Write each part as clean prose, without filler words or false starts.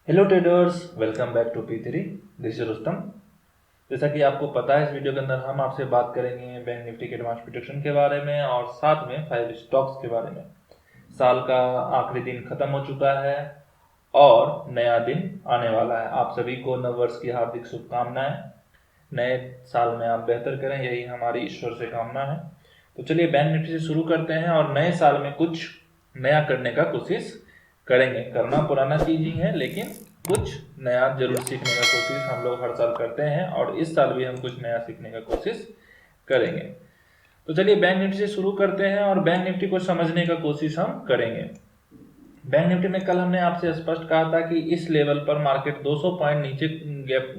Hello traders, welcome back to P3। This is Rustam. जैसा कि आपको पता है, इस वीडियो के अंदर हम आपसे बात करेंगे बैंक निफ्टी के एडवांस प्रोटेक्शन के बारे में और साथ में 5 स्टॉक्स के बारे में। साल का आखिरी दिन खत्म हो चुका है और नया दिन आने वाला है। आप सभी को नव वर्ष की हार्दिक शुभकामनाएं। नए साल में आप बेहतर करें, यही हमारी ईश्वर से कामना है। तो चलिए बैंक निफ्टी से शुरू करते हैं और नए साल में कुछ नया करने का कोशिश करेंगे। करना पुराना चीज ही है, लेकिन कुछ नया जरूर सीखने का कोशिश हम लोग हर साल करते हैं और इस साल भी हम कुछ नया सीखने का कोशिश करेंगे। तो चलिए बैंक निफ्टी से शुरू करते हैं और बैंक निफ्टी को समझने का कोशिश हम करेंगे। बैंक निफ्टी में कल हमने आपसे स्पष्ट कहा था कि इस लेवल पर मार्केट 200 पॉइंट नीचे गैप,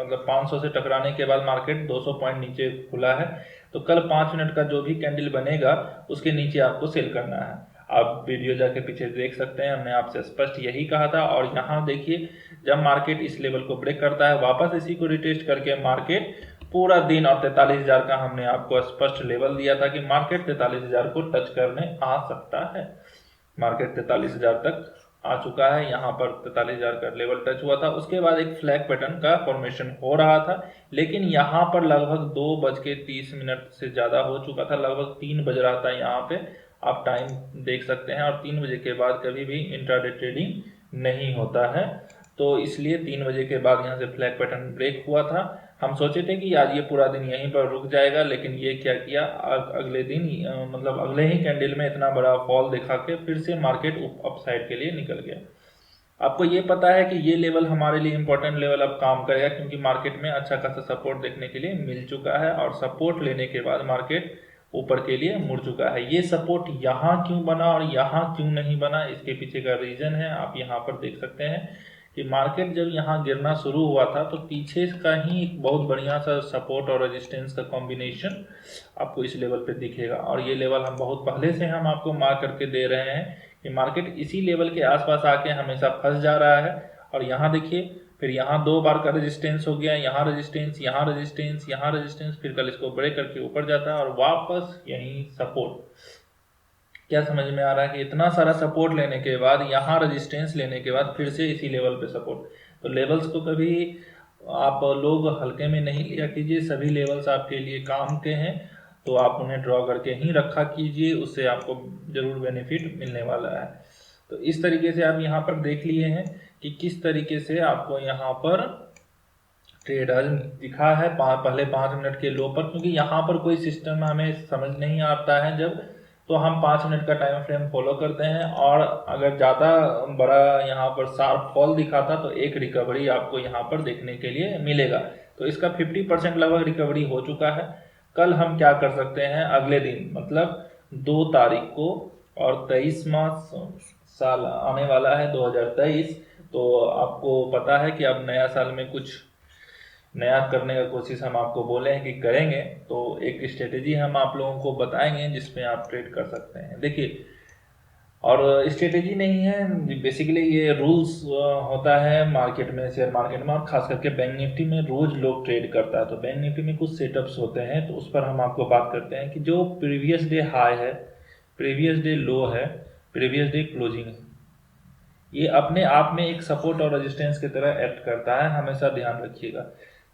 मतलब 500 से टकराने के बाद मार्केट 200 पॉइंट नीचे खुला है। तो कल 5 मिनट का जो भी कैंडल बनेगा उसके नीचे आपको सेल करना है। आप वीडियो जाके पीछे देख सकते हैं, हमने आपसे स्पष्ट यही कहा था। और यहाँ देखिए, जब मार्केट इस लेवल को ब्रेक करता है, वापस इसी को रिटेस्ट करके मार्केट पूरा दिन, और 43,000 का हमने आपको स्पष्ट लेवल दिया था कि मार्केट 43,000 को टच करने आ सकता है। मार्केट 43,000 तक आ चुका है। यहाँ पर 43,000 का लेवल टच हुआ था। उसके बाद एक फ्लैग पैटर्न का फॉर्मेशन हो रहा था, लेकिन यहाँ पर लगभग 2:30 से ज़्यादा हो चुका था। लगभग 3 बज रहा था यहाँ पे, आप टाइम देख सकते हैं। और 3 बजे के बाद कभी भी इंट्राडे ट्रेडिंग नहीं होता है, तो इसलिए 3 बजे के बाद यहाँ से फ्लैग पैटर्न ब्रेक हुआ था। हम सोचे थे कि आज ये पूरा दिन यहीं पर रुक जाएगा, लेकिन ये क्या किया, अगले दिन मतलब अगले ही कैंडल में इतना बड़ा फॉल दिखा के फिर से मार्केट अपसाइड के लिए निकल गया। आपको ये पता है कि ये लेवल हमारे लिए इंपॉर्टेंट लेवल अब काम करेगा, क्योंकि मार्केट में अच्छा खासा सपोर्ट देखने के लिए मिल चुका है और सपोर्ट लेने के बाद मार्केट ऊपर के लिए मुड़ चुका है। ये सपोर्ट यहाँ क्यों बना और यहाँ क्यों नहीं बना, इसके पीछे का रीजन है, आप यहाँ पर देख सकते हैं कि मार्केट जब यहाँ गिरना शुरू हुआ था तो पीछे का ही एक बहुत बढ़िया सा सपोर्ट और रेजिस्टेंस का कॉम्बिनेशन आपको इस लेवल पे दिखेगा। और ये लेवल हम बहुत पहले से हम आपको मार्क करके दे रहे हैं कि मार्केट इसी लेवल के आसपास आके हमेशा फंस जा रहा है। और यहाँ देखिए, फिर यहाँ 2 बार का रेजिस्टेंस हो गया, यहाँ रेजिस्टेंस, यहाँ रेजिस्टेंस, यहाँ रेजिस्टेंस, फिर कल इसको ब्रेक करके ऊपर जाता है और वापस यहीं सपोर्ट। क्या समझ में आ रहा है कि इतना सारा सपोर्ट लेने के बाद, यहाँ रेजिस्टेंस लेने के बाद फिर से इसी लेवल पे सपोर्ट। तो लेवल्स को कभी आप लोग हल्के में नहीं लिया कीजिए, सभी लेवल्स आपके लिए काम के हैं, तो आप उन्हें ड्रॉ करके ही रखा कीजिए, उससे आपको जरूर बेनिफिट मिलने वाला है। तो इस तरीके से आप यहाँ पर देख लिए हैं कि किस तरीके से आपको यहाँ पर ट्रेड आज दिखा है पहले 5 मिनट के लो पर, क्योंकि यहाँ पर कोई सिस्टम हमें समझ नहीं आता है जब, तो हम 5 मिनट का टाइम फ्रेम फॉलो करते हैं। और अगर ज़्यादा बड़ा यहाँ पर शार्प फॉल दिखाता तो एक रिकवरी आपको यहाँ पर देखने के लिए मिलेगा। तो इसका 50% लगभग रिकवरी हो चुका है। कल हम क्या कर सकते हैं, अगले दिन मतलब 2 तारीख को, और 23वां साल आने वाला है 2023। तो आपको पता है कि अब नया साल में कुछ नया करने का कोशिश हम आपको बोले हैं कि करेंगे। तो एक स्ट्रेटेजी हम आप लोगों को बताएंगे जिसमें आप ट्रेड कर सकते हैं। देखिए, और स्ट्रेटेजी नहीं है, बेसिकली ये रूल्स होता है मार्केट में, शेयर मार्केट में, और खास करके बैंक निफ्टी में रोज लोग ट्रेड करता है। तो बैंक निफ्टी में कुछ सेटअप्स होते हैं, तो उस पर हम आपको बात करते हैं कि जो प्रीवियस डे हाई है, प्रीवियस डे लो है, प्रीवियस डे क्लोजिंग है, ये अपने आप में एक सपोर्ट और रेजिस्टेंस की तरह एक्ट करता है, हमेशा ध्यान रखिएगा।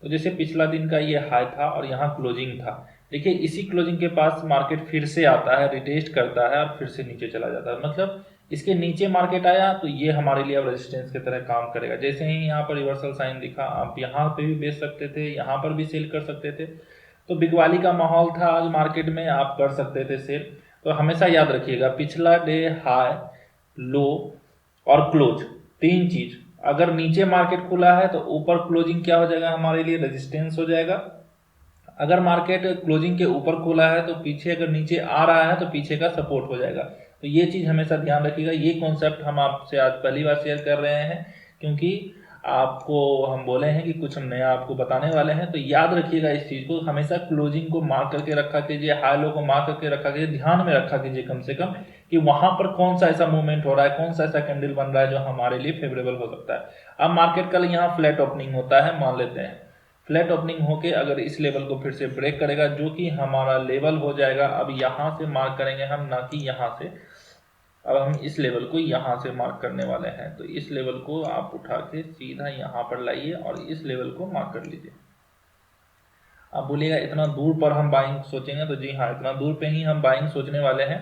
तो जैसे पिछला दिन का ये हाई था और यहाँ क्लोजिंग था, देखिए इसी क्लोजिंग के पास मार्केट फिर से आता है, रिटेस्ट करता है और फिर से नीचे चला जाता है। मतलब इसके नीचे मार्केट आया तो ये हमारे लिए अब रेजिस्टेंस की तरह काम करेगा। जैसे ही यहाँ पर रिवर्सल साइन दिखा, आप यहाँ पे भी बेच सकते थे, यहाँ पर भी सेल कर सकते थे। तो बिगवाली का माहौल था आज मार्केट में, आप कर सकते थे सेल। तो हमेशा याद रखिएगा, पिछला डे हाई, लो और क्लोज, 3 चीज। अगर नीचे मार्केट खुला है तो ऊपर क्लोजिंग क्या हो जाएगा, हमारे लिए रेजिस्टेंस हो जाएगा। अगर मार्केट क्लोजिंग के ऊपर खुला है तो पीछे, अगर नीचे आ रहा है तो पीछे का सपोर्ट हो जाएगा। तो ये चीज हमेशा ध्यान रखिएगा। ये कॉन्सेप्ट हम आपसे आज पहली बार शेयर कर रहे हैं, क्योंकि आपको हम बोले हैं कि कुछ हम नया आपको बताने वाले हैं। तो याद रखिएगा इस चीज को, हमेशा क्लोजिंग को मार्क करके रखा कीजिए, हाई लो को मार्क करके रखा कीजिए, ध्यान में रखा कीजिए कम से कम कि वहां पर कौन सा ऐसा मूवमेंट हो रहा है, कौन सा ऐसा कैंडल बन रहा है जो हमारे लिए फेवरेबल हो सकता है। अब मार्केट कल यहाँ फ्लैट ओपनिंग होता है, मान लेते हैं फ्लैट ओपनिंग होके अगर इस लेवल को फिर से ब्रेक करेगा, जो कि हमारा लेवल हो जाएगा, अब यहाँ से मार्क करेंगे हम, ना कि यहाँ से। अब हम इस लेवल को यहाँ से मार्क करने वाले हैं, तो इस लेवल को आप उठा के सीधा यहाँ पर लाइए और इस लेवल को मार्क कर लीजिए। आप बोलिएगा इतना दूर पर हम बाइंग सोचेंगे, तो जी हाँ, इतना दूर पे ही हम बाइंग सोचने वाले हैं।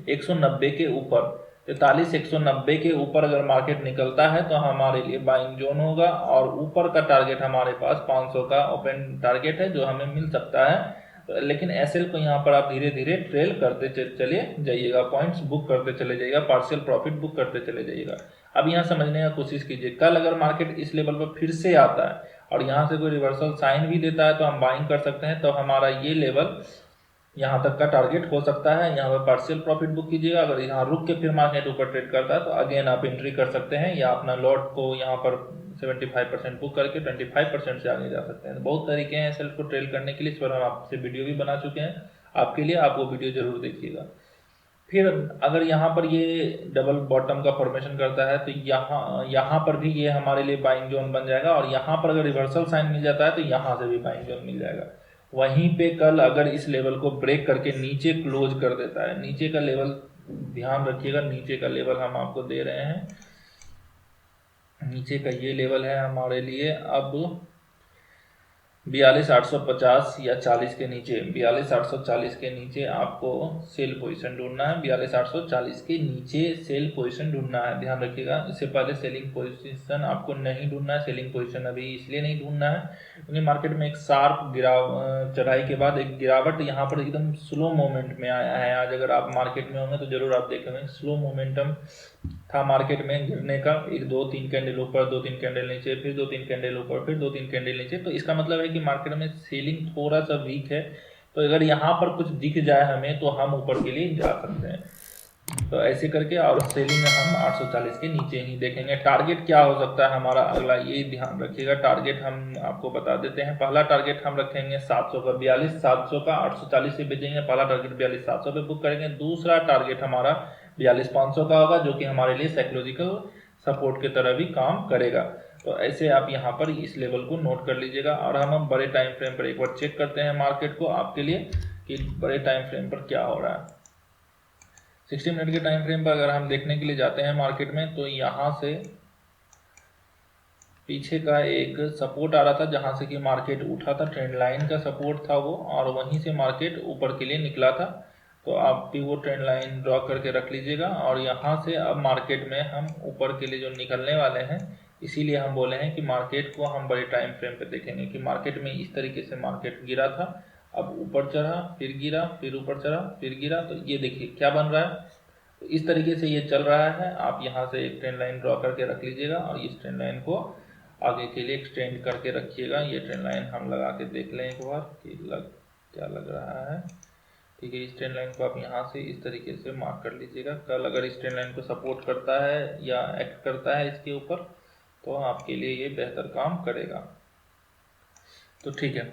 190 के ऊपर 43 190 के ऊपर अगर मार्केट निकलता है तो हमारे लिए बाइंग जोन होगा, और ऊपर का टारगेट हमारे पास 500 का ओपन टारगेट है जो हमें मिल सकता है। लेकिन एसएल को यहाँ पर आप धीरे धीरे ट्रेल करते चले जाइएगा, पॉइंट्स बुक करते चले जाइएगा, पार्शियल प्रॉफिट बुक करते चले जाइएगा। अब यहाँ समझने का कोशिश कीजिए, कल अगर मार्केट इस लेवल पर फिर से आता है और यहाँ से कोई रिवर्सल साइन भी देता है तो हम बाइंग कर सकते हैं। तो हमारा ये लेवल यहाँ तक का टारगेट हो सकता है, यहाँ पर पार्शियल प्रॉफिट बुक कीजिएगा। अगर यहाँ रुक के फिर मार्केट ऊपर ट्रेड करता है तो अगेन आप एंट्री कर सकते हैं, या अपना लॉट को यहाँ पर 75% बुक करके 25% से आगे जा सकते हैं। बहुत तरीके हैं एसएल को ट्रेल करने के लिए, इस पर हम आपसे वीडियो भी बना चुके हैं आपके लिए, आप वो वीडियो जरूर देखिएगा। फिर अगर यहाँ पर ये डबल बॉटम का फॉर्मेशन करता है तो यहाँ पर भी ये हमारे लिए बाइंग जोन बन जाएगा, और यहाँ पर अगर रिवर्सल साइन मिल जाता है तो यहाँ से भी बाइंग जोन मिल जाएगा। वहीं पे कल अगर इस लेवल को ब्रेक करके नीचे क्लोज कर देता है, नीचे का लेवल ध्यान रखिएगा, नीचे का लेवल हम आपको दे रहे हैं, नीचे का ये लेवल है हमारे लिए अब 42,850 या 40 के नीचे, 42,840 के नीचे आपको सेल पोजीशन ढूंढना है। 42,840 के नीचे सेल पोजीशन ढूंढना है, ध्यान रखिएगा। इससे पहले सेलिंग पोजीशन आपको नहीं ढूंढना है। सेलिंग पोजीशन अभी इसलिए नहीं ढूंढना है क्योंकि मार्केट में एक शार्प चढ़ाई के बाद एक गिरावट यहाँ पर एकदम स्लो मोमेंट में आया है। आज अगर आप मार्केट में होंगे तो जरूर आप देखेंगे स्लो मोमेंटम था मार्केट में गिरने का, 1 2 3 कैंडल ऊपर, 2 3 कैंडल नीचे, फिर 2 3 कैंडल ऊपर, फिर 2 3 कैंडल नीचे। तो इसका मतलब है कि मार्केट में सेलिंग थोड़ा सा वीक है। तो अगर यहाँ पर कुछ दिख जाए हमें तो हम ऊपर के लिए जा सकते हैं। तो ऐसे करके, और सेलिंग में हम 840 के नीचे ही देखेंगे। टारगेट क्या हो सकता है हमारा अगला, ये ध्यान रखिएगा। टारगेट हम आपको बता देते हैं। पहला टारगेट हम रखेंगे 700 का, 42,700 का 840 से बेचेंगे। पहला टारगेट 42,700 पे बुक करेंगे। दूसरा टारगेट हमारा 42,500 का होगा, जो कि हमारे लिए साइकोलॉजिकल सपोर्ट की तरह भी काम करेगा। तो ऐसे आप यहाँ पर इस लेवल को नोट कर लीजिएगा। और हम बड़े टाइम फ्रेम पर एक बार चेक करते हैं मार्केट को आपके लिए कि बड़े टाइम फ्रेम पर क्या हो रहा है। 60 मिनट के टाइम फ्रेम पर अगर हम देखने के लिए जाते हैं मार्केट में, तो यहाँ से पीछे का एक सपोर्ट आ रहा था जहाँ से कि मार्केट उठा था, ट्रेंड लाइन का सपोर्ट था वो, और वहीं से मार्केट ऊपर के लिए निकला था। तो आप भी वो ट्रेंड लाइन ड्रॉ करके रख लीजिएगा। और यहाँ से अब मार्केट में हम ऊपर के लिए जो निकलने वाले हैं, इसीलिए हम बोले हैं कि मार्केट को हम बड़े टाइम फ्रेम पे देखेंगे कि मार्केट में इस तरीके से मार्केट गिरा था, अब ऊपर चढ़ा, फिर गिरा, फिर ऊपर चढ़ा, फिर गिरा। तो ये देखिए क्या बन रहा है, तो इस तरीके से ये चल रहा है। आप यहाँ से एक ट्रेंड लाइन ड्रॉ करके रख लीजिएगा और इस ट्रेंड लाइन को आगे के लिए एक्सटेंड करके रखिएगा। ये ट्रेंड लाइन हम लगा के देख लें एक बार कि क्या लग रहा है। ठीक है, इस ट्रेंड लाइन को आप यहाँ से इस तरीके से मार्क कर लीजिएगा। कल अगर इस ट्रेंड लाइन को सपोर्ट करता है या एक्ट करता है इसके ऊपर, तो आपके लिए ये बेहतर काम करेगा। तो ठीक है,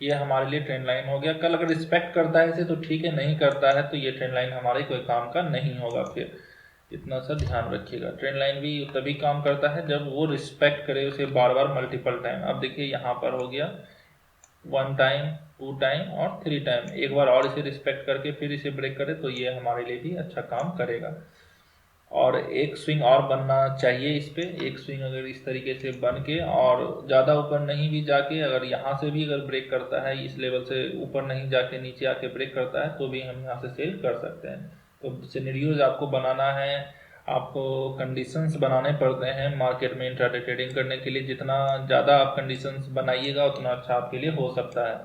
ये हमारे लिए ट्रेंड लाइन हो गया। कल अगर रिस्पेक्ट करता है इसे तो ठीक है, नहीं करता है तो ये ट्रेंड लाइन हमारे कोई काम का नहीं होगा। फिर इतना सा ध्यान रखिएगा। ट्रेंड लाइन भी तभी काम करता है जब वो रिस्पेक्ट करे उसे बार बार, मल्टीपल टाइम। अब देखिए यहाँ पर हो गया 1 टाइम, 2 टाइम और 3 टाइम। एक बार और इसे रिस्पेक्ट करके फिर इसे ब्रेक करे तो ये हमारे लिए भी अच्छा काम करेगा। और एक स्विंग और बनना चाहिए इस पे। एक स्विंग अगर इस तरीके से बन के और ज़्यादा ऊपर नहीं भी जाके, अगर यहाँ से भी अगर ब्रेक करता है, इस लेवल से ऊपर नहीं जाके नीचे आके ब्रेक करता है, तो भी हम यहाँ से सेल कर सकते हैं। तो सिनेरियोज आपको बनाना है, आपको कंडीशंस बनाने पड़ते हैं मार्केट में इंट्राडे ट्रेडिंग करने के लिए। जितना ज़्यादा आप कंडीशंस बनाइएगा उतना अच्छा आपके लिए हो सकता है।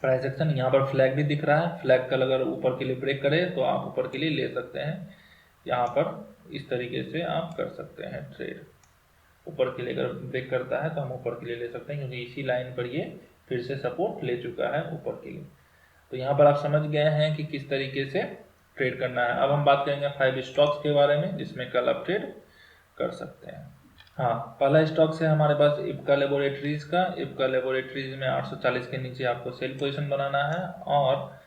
प्राइस एक्शन यहाँ पर फ्लैग भी दिख रहा है। फ्लैग कल अगर ऊपर के लिए ब्रेक करे तो आप ऊपर के लिए ले सकते हैं। यहाँ पर इस तरीके से आप कर सकते हैं ट्रेड। ऊपर के लिए अगर ब्रेक करता है तो हम ऊपर के लिए ले सकते हैं, क्योंकि इसी लाइन पर ये फिर से सपोर्ट ले चुका है ऊपर के लिए। तो यहाँ पर आप समझ गए हैं कि किस तरीके से ट्रेड करना है। अब हम बात करेंगे 5 स्टॉक्स के बारे में जिसमें कल आप ट्रेड कर सकते हैं। हाँ, पहला स्टॉक है हमारे पास इप्का लेबोरेटरीज का। इप्का लेबोरेटरीज में 840 के नीचे आपको सेल पोजीशन बनाना है। और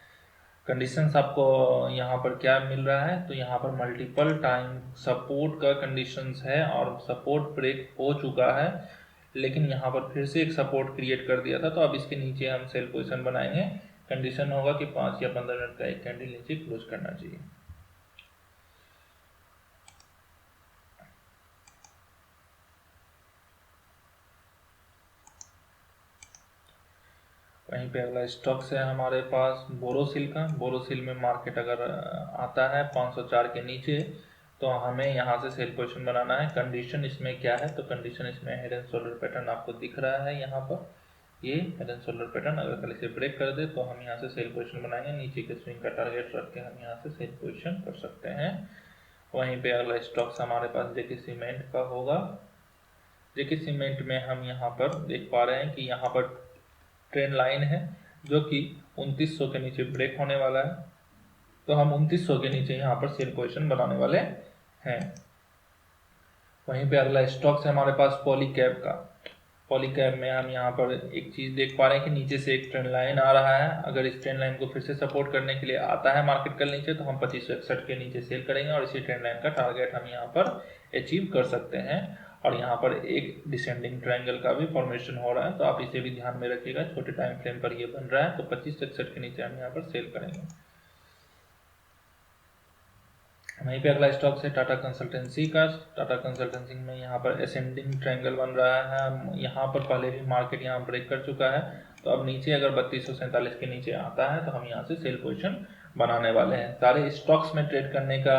कंडीशंस आपको यहाँ पर क्या मिल रहा है, तो यहाँ पर मल्टीपल टाइम सपोर्ट का कंडीशंस है और सपोर्ट ब्रेक हो चुका है, लेकिन यहाँ पर फिर से एक सपोर्ट क्रिएट कर दिया था। तो अब इसके नीचे हम सेल पोजीशन बनाएंगे। कंडीशन होगा कि 5 या 15 मिनट का एक कैंडल नीचे क्लोज करना चाहिए। वहीं पे अगला स्टॉक्स है हमारे पास बोरोसिल का। बोरोसिल में मार्केट अगर आता है 504 के नीचे तो हमें यहाँ से सेल पोजीशन बनाना है। कंडीशन इसमें क्या है, तो कंडीशन इसमें हेड एंड शोल्डर पैटर्न आपको दिख रहा है यहाँ पर, ये हेड एंड शोल्डर पैटर्न अगर कल इसे ब्रेक कर दे तो हम यहाँ से सेल पोजीशन बनाएंगे, नीचे के स्विंग का टारगेट रख के हम यहाँ से सेल पोजीशन कर सकते हैं। वहीं पे अगला स्टॉक्स हमारे पास जेके सीमेंट का होगा। जेके सीमेंट में हम यहाँ पर देख पा रहे हैं कि यहाँ पर ट्रेंड लाइन है जो कि 2900 के नीचे ब्रेक होने वाला है, तो हम 2900 के नीचे यहाँ पर सेल पोजीशन बनाने वाले हैं। वहीं पे अगला स्टॉक्स है हमारे पास पॉलीकैब का। पॉलीकैब में हम यहाँ पर एक चीज़ देख पा रहे हैं कि नीचे से एक ट्रेंड लाइन आ रहा है। अगर इस ट्रेंड लाइन को फिर से सपोर्ट करने के लिए आता है मार्केट कल नीचे तो हम 2561 के नीचे सेल करेंगे और इसी ट्रेंड लाइन का टारगेट हम यहाँ पर अचीव कर सकते हैं। और यहाँ पर एक डिसेंडिंग ट्रायंगल का भी फॉर्मेशन हो रहा है, तो आप इसे भी ध्यान में रखिएगा। छोटे टाइम फ्रेम पर ये बन रहा है, तो 2561 के नीचे हम यहाँ पर सेल करेंगे। वहीं पे अगला स्टॉक है टाटा कंसल्टेंसी का। टाटा कंसल्टेंसी में यहाँ पर असेंडिंग ट्रायंगल बन रहा है। यहाँ पर पहले भी मार्केट यहाँ ब्रेक कर चुका है, तो अब नीचे अगर 3247 के नीचे आता है तो हम यहाँ से सेल पोजीशन बनाने वाले हैं। सारे स्टॉक्स में ट्रेड करने का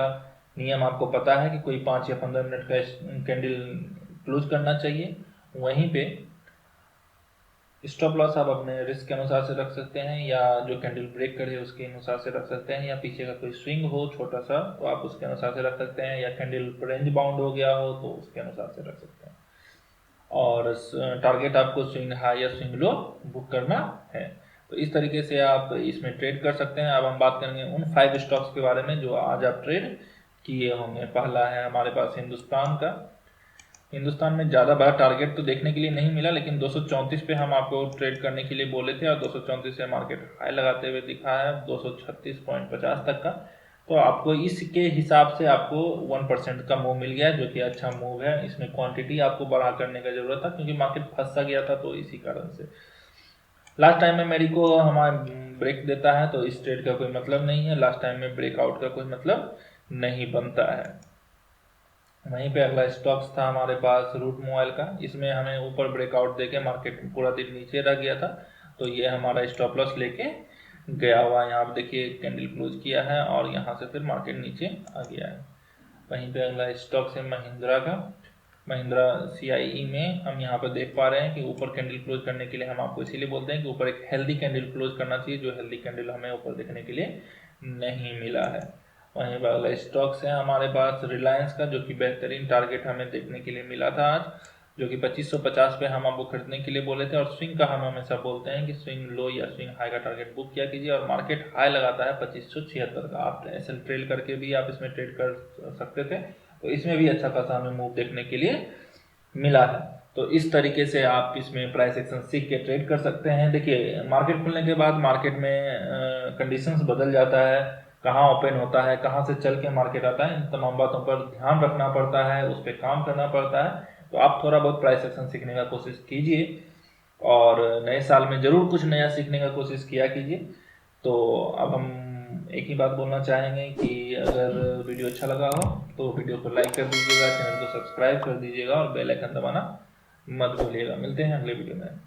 नियम आपको पता है कि कोई 5 या 15 मिनट का कैंडल क्लोज करना चाहिए। वहीं पे स्टॉप लॉस आप अपने रिस्क के अनुसार से रख सकते हैं, या जो कैंडल ब्रेक करे उसके अनुसार से रख सकते हैं, या पीछे का कोई स्विंग हो छोटा सा तो आप उसके अनुसार से रख सकते हैं, या कैंडल रेंज बाउंड हो गया हो तो उसके अनुसार से रख सकते हैं। और टारगेट आपको स्विंग हाई या स्विंग लो बुक करना है, तो इस तरीके से आप इसमें ट्रेड कर सकते हैं। अब हम बात करेंगे उन 5 स्टॉक्स के बारे में जो आज आप ट्रेड किए होंगे। पहला है हमारे पास हिंदुस्तान का। हिंदुस्तान में ज़्यादा बड़ा टारगेट तो देखने के लिए नहीं मिला, लेकिन 234 पे हम आपको ट्रेड करने के लिए बोले थे और 234 से मार्केट हाई लगाते हुए दिखा है 236.50 तक का। तो आपको इसके हिसाब से आपको 1% का मूव मिल गया, जो कि अच्छा मूव है। इसमें क्वांटिटी आपको बढ़ा करने का जरूरत था क्योंकि मार्केट फंसा गया था, तो इसी कारण से लास्ट टाइम में मेरी को हमारा ब्रेक देता है तो इस ट्रेड का कोई मतलब नहीं है। लास्ट टाइम में ब्रेकआउट का कोई मतलब नहीं बनता है। वहीं पे अगला स्टॉक्स था हमारे पास रूट मोबाइल का। इसमें हमें ऊपर ब्रेकआउट देके मार्केट पूरा दिन नीचे रह गया था, तो ये हमारा स्टॉप लॉस लेके गया हुआ है। यहाँ पे देखिए कैंडल क्लोज किया है और यहाँ से फिर मार्केट नीचे आ गया है। वहीं पे अगला स्टॉक्स है महिंद्रा का। महिंद्रा CIE में हम यहाँ पर देख पा रहे हैं कि ऊपर कैंडल क्लोज करने के लिए हम आपको इसीलिए बोलते हैं कि ऊपर एक हेल्दी कैंडल क्लोज करना चाहिए, जो हेल्दी कैंडल हमें ऊपर देखने के लिए नहीं मिला है। वहीं पर अगला स्टॉक्स है हमारे पास रिलायंस का, जो कि बेहतरीन टारगेट हमें देखने के लिए मिला था आज, जो कि 2550 पे हम आपको खरीदने के लिए बोले थे। और स्विंग का हम हमेशा बोलते हैं कि स्विंग लो या स्विंग हाई का टारगेट बुक किया कीजिए, और मार्केट हाई लगाता है 2576 का। आप SL ट्रेल करके भी आप इसमें ट्रेड कर सकते थे, तो इसमें भी अच्छा खासा हमें मूव देखने के लिए मिला है। तो इस तरीके से आप इसमें प्राइस एक्शन सीख के ट्रेड कर सकते हैं। देखिए मार्केट खुलने के बाद मार्केट में कंडीशंस बदल जाता है, कहाँ ओपन होता है, कहाँ से चल के मार्केट आता है, इन तमाम बातों पर ध्यान रखना पड़ता है, उस पर काम करना पड़ता है। तो आप थोड़ा बहुत प्राइस एक्शन सीखने का कोशिश कीजिए और नए साल में ज़रूर कुछ नया सीखने का कोशिश किया कीजिए। तो अब हम एक ही बात बोलना चाहेंगे कि अगर वीडियो अच्छा लगा हो तो वीडियो को लाइक कर दीजिएगा, चैनल को सब्सक्राइब कर दीजिएगा और बेल आइकन दबाना मत भूलिएगा। मिलते हैं अगले वीडियो में।